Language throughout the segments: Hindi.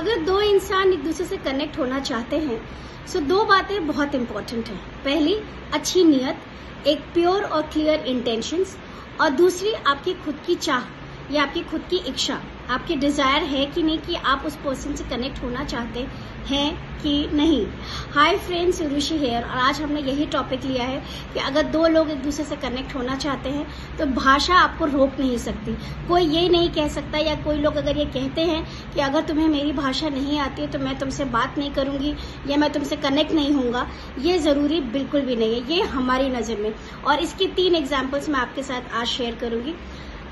अगर दो इंसान एक दूसरे से कनेक्ट होना चाहते हैं तो दो बातें बहुत इंपॉर्टेंट हैं। पहली, अच्छी नीयत, एक प्योर और क्लियर इंटेंशंस, और दूसरी आपकी खुद की चाह या आपकी खुद की इच्छा, आपकी डिजायर है कि नहीं कि आप उस पर्सन से कनेक्ट होना चाहते हैं कि नहीं। हाय फ्रेंड्स, उर्वशी हेयर, और आज हमने यही टॉपिक लिया है कि अगर दो लोग एक दूसरे से कनेक्ट होना चाहते हैं तो भाषा आपको रोक नहीं सकती। कोई ये नहीं कह सकता, या कोई लोग अगर ये कहते हैं कि अगर तुम्हें मेरी भाषा नहीं आती है तो मैं तुमसे बात नहीं करूंगी या मैं तुमसे कनेक्ट नहीं होऊंगा, ये जरूरी बिल्कुल भी नहीं है, ये हमारी नजर में। और इसकी 3 एग्जाम्पल्स मैं आपके साथ आज शेयर करूंगी।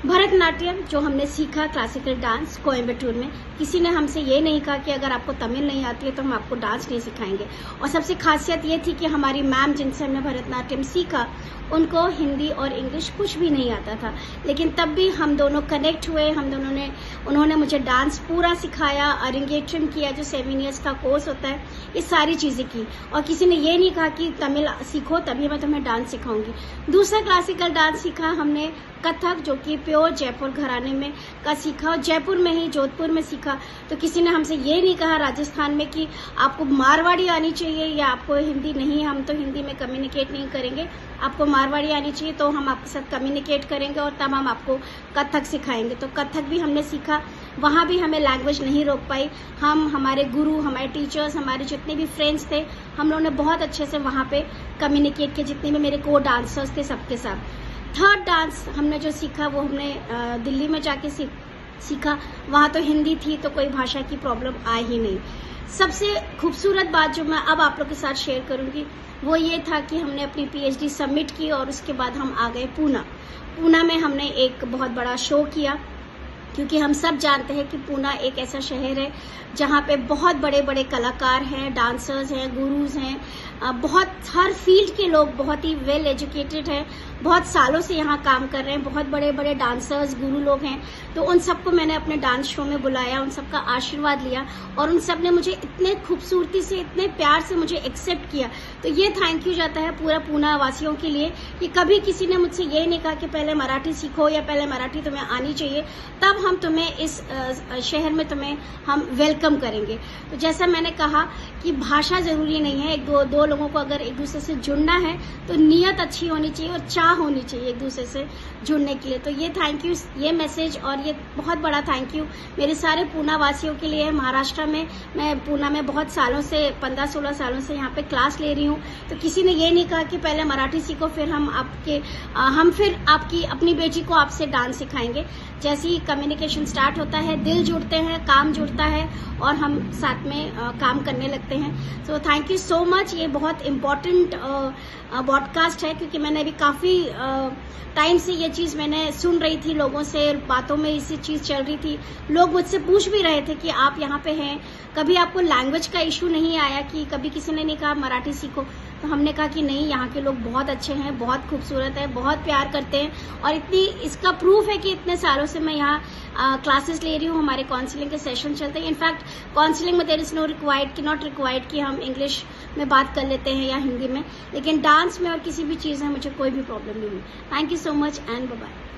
भरतनाट्यम जो हमने सीखा, क्लासिकल डांस कोयम्बटूर में, किसी ने हमसे ये नहीं कहा कि अगर आपको तमिल नहीं आती है तो हम आपको डांस नहीं सिखाएंगे। और सबसे खासियत ये थी कि हमारी मैम जिनसे हमने भरतनाट्यम सीखा उनको हिंदी और इंग्लिश कुछ भी नहीं आता था, लेकिन तब भी हम दोनों कनेक्ट हुए। उन्होंने मुझे डांस पूरा सिखाया, अरंगेट्रम किया जो 7 इयर्स का कोर्स होता है, ये सारी चीजें की। और किसी ने ये नहीं कहा कि तमिल सीखो तभी मैं तुम्हें डांस सिखाऊंगी। दूसरा क्लासिकल डांस सीखा हमने कथक, जो कि प्योर जयपुर घराने में का सीखा, और जयपुर में ही जोधपुर में सीखा। तो किसी ने हमसे ये नहीं कहा राजस्थान में कि आपको मारवाड़ी आनी चाहिए या आपको हिंदी नहीं, हम तो हिंदी में कम्युनिकेट नहीं करेंगे, आपको मारवाड़ी आनी चाहिए तो हम आपके साथ कम्युनिकेट करेंगे और तब हम आपको कथक सिखाएंगे। तो कथक भी हमने सीखा, वहां भी हमें लैंग्वेज नहीं रोक पाई। हम, हमारे गुरु, हमारे टीचर्स, हमारे जितने भी फ्रेंड्स थे, हम लोगों ने बहुत अच्छे से वहां पे कम्युनिकेट किया, जितने भी मेरे को डांसर्स थे सबके साथ। थर्ड डांस हमने जो सीखा वो हमने दिल्ली में जाके सीखा। वहां तो हिंदी थी तो कोई भाषा की प्रॉब्लम आई ही नहीं। सबसे खूबसूरत बात जो मैं अब आप लोग के साथ शेयर करूंगी वो ये था कि हमने अपनी PhD सबमिट की और उसके बाद हम आ गए पूना में हमने एक बहुत बड़ा शो किया, क्योंकि हम सब जानते हैं कि पूना एक ऐसा शहर है जहाँ पे बहुत बड़े बड़े कलाकार हैं, डांसर्स हैं, गुरुज हैं, बहुत हर फील्ड के लोग बहुत ही वेल एजुकेटेड हैं, बहुत सालों से यहाँ काम कर रहे हैं, बहुत बड़े बड़े डांसर्स, गुरु लोग हैं। तो उन सबको मैंने अपने डांस शो में बुलाया, उन सबका आशीर्वाद लिया और उन सब ने मुझे इतने खूबसूरती से, इतने प्यार से मुझे एक्सेप्ट किया। तो ये थैंक यू जाता है पूरा पूना वासियों के लिए कि कभी किसी ने मुझसे ये नहीं कहा कि पहले मराठी सीखो या पहले मराठी तुम्हें आनी चाहिए, तब हम तुम्हें इस शहर में तुम्हें हम वेलकम करेंगे। तो जैसा मैंने कहा कि भाषा जरूरी नहीं है, दो लोगों को अगर एक दूसरे से जुड़ना है तो नियत अच्छी होनी चाहिए और चाह होनी चाहिए एक दूसरे से जुड़ने के लिए। तो ये थैंक यू, ये मैसेज और ये बहुत बड़ा थैंक यू मेरे सारे पूना वासियों के लिए। महाराष्ट्र में, मैं पूना में बहुत सालों से, 15-16 सालों से यहाँ पे क्लास ले रही हूँ। तो किसी ने ये नहीं कहा कि पहले मराठी सीखो फिर हम फिर आपकी अपनी बेटी को आपसे डांस सिखाएंगे। जैसे ही कम्युनिकेशन स्टार्ट होता है, दिल जुड़ते हैं, काम जुड़ता है और हम साथ में काम करने लगते हैं। So thank you so much. ये बहुत इम्पोर्टेंट पॉडकास्ट है क्योंकि मैंने अभी काफी टाइम से ये चीज मैंने सुन रही थी, लोगों से बातों में इसी चीज चल रही थी। लोग मुझसे पूछ भी रहे थे कि आप यहाँ पे हैं, कभी आपको लैंग्वेज का इशू नहीं आया, कि कभी किसी ने नहीं कहा मराठी सीखो? तो हमने कहा कि नहीं, यहाँ के लोग बहुत अच्छे हैं, बहुत खूबसूरत है, बहुत प्यार करते हैं और इसका प्रूफ है कि इतने सालों से मैं यहाँ क्लासेस ले रही हूँ, हमारे काउंसलिंग के सेशन चलते हैं। इनफैक्ट काउंसलिंग में देयर इज नॉट रिक्वायर्ड कि हम इंग्लिश में बात कर लेते हैं या हिंदी में, लेकिन डांस में और किसी भी चीज में मुझे कोई भी प्रॉब्लम नहीं हुई। Thank you so much and bye bye.